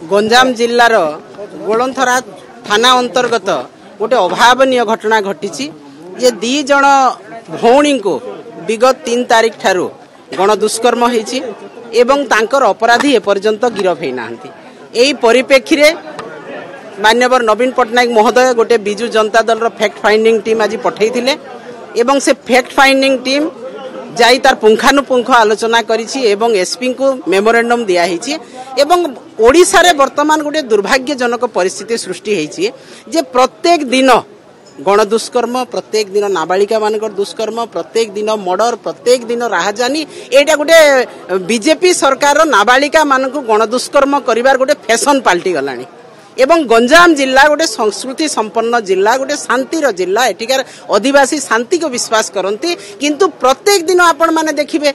गंजाम जिल्लार गोलंथरा थाना अंतर्गत गोटे अभावनीय घटना घटी जे दी जन भौणी को विगत 3 तारिख ठारू गण दुष्कर्म होईछि एवं तांकर अपराधी एपर्यंत गिरफ होई नाहंती। एई परिप्रेक्षी रे मान्यवर नवीन पट्टनायक महोदय गोटे बिजु जनता दल रो फैक्ट फाइंडिंग टीम आज पठेइथिले एवं से फैक्ट फाइंडिंग टीम जाई तार पुंखानुपुंख आलोचना करिछि एवं एसपी को मेमोरेंडम दिया हिछि एवं ओडिसा रे वर्तमान गोटे दुर्भाग्यजनक परिस्थिति सृष्टि होईछि जे प्रत्येक दिन गण दुष्कर्म, प्रत्येक दिन नाबालिका मानकर दुष्कर्म, प्रत्येक दिन मर्डर, प्रत्येक दिन राहजानी एटा गोटे बीजेपी सरकार रो नाबालिका मानक गण दुष्कर्म करिवार गोटे फैशन पाल्टी गलानी एवं गंजाम जिला गोटे संस्कृति संपन्न जिला, गोटे शांतिर जिला, एटिकार आदिवासी शांति को विश्वास करती किंतु प्रत्येक दिन आपण माने देखिबे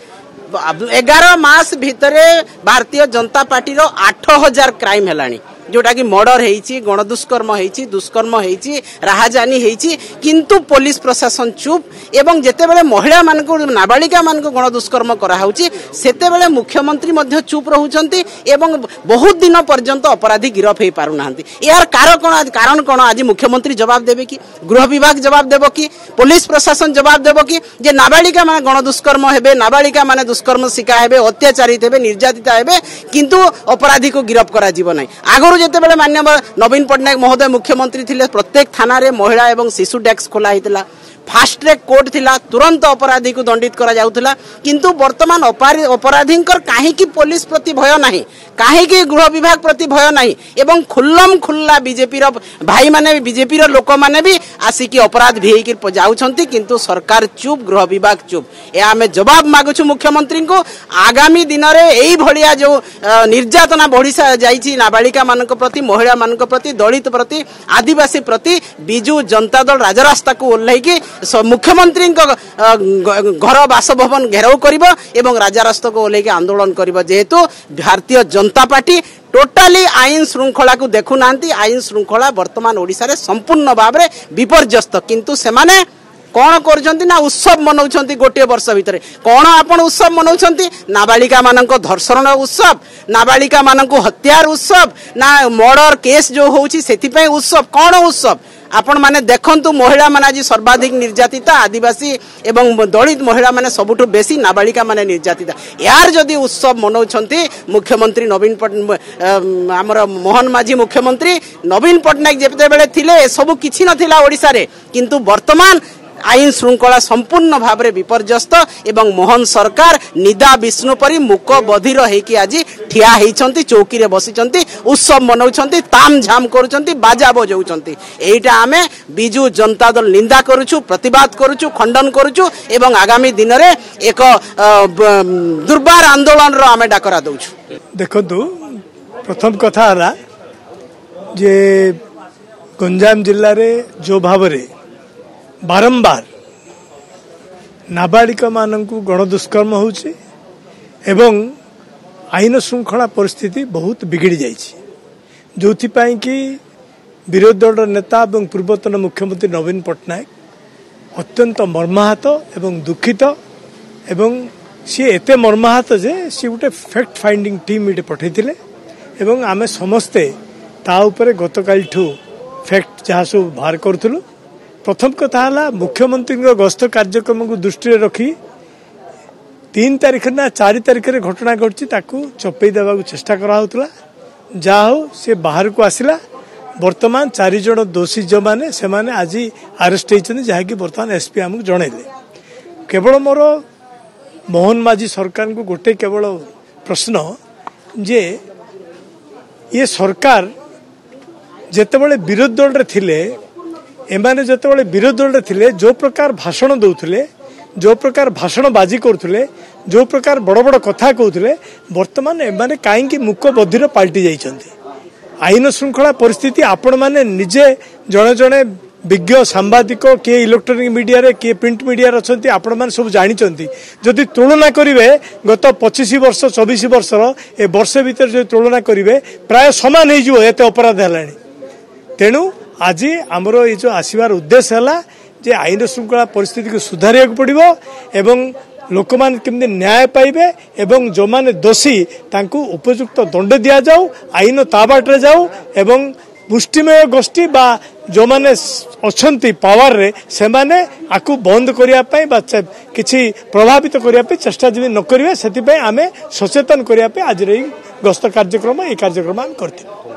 11 मास भितरे भारतीय जनता पार्टी रो 8000 क्राइम हेलानी जोटा कि मर्डर होईछि, गण दुष्कर्म होईछि, दुष्कर्म होईछि, राहजानी होईछि किंतु पुलिस प्रशासन चुप एवं जेतेबेले महिला मानको नाबालिका मानको गण दुष्कर्म करा होउछि सेतेबेले मुख्यमंत्री मध्य चुप रहउछंती एवं बहुत दिन पर्यंत अपराधी गिरफ हे पारु नाहंती। यार कारण कोन आज मुख्यमंत्री जवाब देबे कि, गृह विभाग जवाब देबो कि, पुलिस प्रशासन जवाब देबो कि जे नाबालिका माने गण दुष्कर्म हेबे, नाबालिका माने दुष्कर्म शिकार हेबे, अत्याचारित हेबे, निर्यातित हेबे किंतु अपराधी को गिरफ करा जीव नै। आगरो जेतेबेले मान्यवर नवीन पट्टनायक महोदय मुख्यमंत्री थिले प्रत्येक थाना रे महिला एवं शिशु डेस्क खोला हितला, फास्ट ट्रैक कोर्ट थिला, तुरंत अपराधी को दंडित करा जाउथला किंतु वर्तमान अपराधी काहे की पुलिस प्रति भय नाही, काहे की गृह विभाग प्रति भय नाही एवं खुल्लम खुल्ला बीजेपी रो भाई माने बीजेपी रो लोक माने भी आसिकी अपराध भिई कि जाउछंती किंतु सरकार चुप, गृह विभाग चुप। ए आमे जवाब मागुछु मुख्यमंत्री को आगामी दिन रे एई भलिया जो निर्यातना बढ़िसा जाईछि नाबालिका मानक प्रति, महिला मानक प्रति, दलित प्रति, आदिवासी प्रति बिजु जनता दल राजरास्ता को ओल्लै कि मुख्यमंत्री घर बासभवन घेराव करिबो एवं राजरास्ता को ओल्लै कि आंदोलन करिबो जेहेतु भारतीय जनता पार्टी टोटाली आईन श्रृंखला को देखु नांती। आईन श्रृंखला वर्तमान ओडिसा रे संपूर्ण भाव रे विपर्यस्त किंतु सेमाने कौन करछंती ना उत्सव मनाउछंती गोटे वर्ष भितरे। कौन आपण उत्सव मनाउछंती? नाबालिका मानक धर्षण उत्सव, नाबालिका मानक हत्यार उत्सव, ना मर्डर केस जो होउची सेति पय उत्सव। कौन उत्सव? आपण माने देखंतु महिला माने आज सर्वाधिक निर्यातिता, आदिवासी एवं दलित महिला माने सबुठु बेसी, नाबालिका माने निर्यातिता। यार जदि उत्सव मनाउछंती मुख्यमंत्री नवीन हमर मोहन माझी मुख्यमंत्री नवीन पट्टनायक जेते बेले थिले सब किछि नथिला ओडिसा रे किंतु वर्तमान आईन श्रृंखला संपूर्ण भाव में विपर्यस्त एवं मोहन सरकार निदा विष्णु परी मुक बधिर होइकि आज ठिया होइछंती, चौकी रे बसिछंती, उत्सव मनाउछंती, ताम झाम करूछंती, बाजा बजाउछंती। एइटा आमे बिजु जनता दल निंदा करूछु, प्रतिवाद करूछु, खंडन करूछु एवं आगामी दिन रे एक दुर्बार आंदोलन रो आमे डाकरा दउछु। देखंतु प्रथम कथा हला जे गंजाम जिल्ला रे जो भाव रे बारंबार नाबालिका मानकु गण दुष्कर्म होउछि एवं आईन श्रृंखला परिस्थिति बहुत बिगड़ी जाइछि जोथि पई कि विरोधी दल नेता एवं पूर्वतन मुख्यमंत्री नवीन पट्टनायक अत्यंत मर्माहत एवं दुखित एवं सी एते मर्माहत जे सी गोटे फैक्ट फाइंडिंग टीम इटे पठैथिले एवं आमे समस्ते ता ऊपर गतकाल ठू फैक्ट जहाँ सब बाहर करूथलु। प्रथम कथा है मुख्यमंत्री गस्त कार्यक्रम को दृष्टि रखी 3 तारिख ना 4 तारिख रे घटना घटी चपई देवा चेष्टा कराला जहा हो सी बाहर को आसला। वर्तमान 4 जन दोषी जो माने से माने आज अरेस्ट होती जहाँकि वर्तमान एसपी आमको जनइले। केवल मोर मोहन माझी सरकार को गोटे केवल प्रश्न जे ये सरकार जेतेबेले विरोधी दल रे थिले एमाने जेतेबेले विरोधी दल रे थिले जो प्रकार भाषण दउथले, जो प्रकार भाषण बाजी करथुले, जो प्रकार बड़ बड़ कथा कहते वर्तमान एमाने काईकि मुक बधिर पाल्टी जाइछंती। आईन श्रृंखला परिस्थिति आपण माने निजे जणे जणे विज्ञ सांबादिक किए इलेक्ट्रोनिक मीडिया रे किए प्रिंट मीडिया रे अछंती आपण माने सब जानिछंती। जदि तुलना करिवे गत 25 वर्ष 24 वर्षर ए वर्ष भीतर जो तुलना करिवे प्राय समान हे जो एते अपराध हलानी। तेणु आज आमर ये जो आसबार उद्देश्य है जे आईन श्रृंखला परिस्थिति को सुधारिया पड़ो एवं लोक मैंने केमती न्याय पाइबे एवं जो माने दोषी तांकू उपयुक्त दंड दिया जाऊ आईन ता बाटे जाऊ एवं मुष्टिमय गोष्ठी बा जो माने अछंती पावर रे से माने आकु बंद करिया पई बा किछि प्रभावित करिया पई चेष्टा जि न करिवे सेति पई आमे सचेतन करिया पई आज रे गस्त कार्यक्रम ए कार्यक्रम हम करते।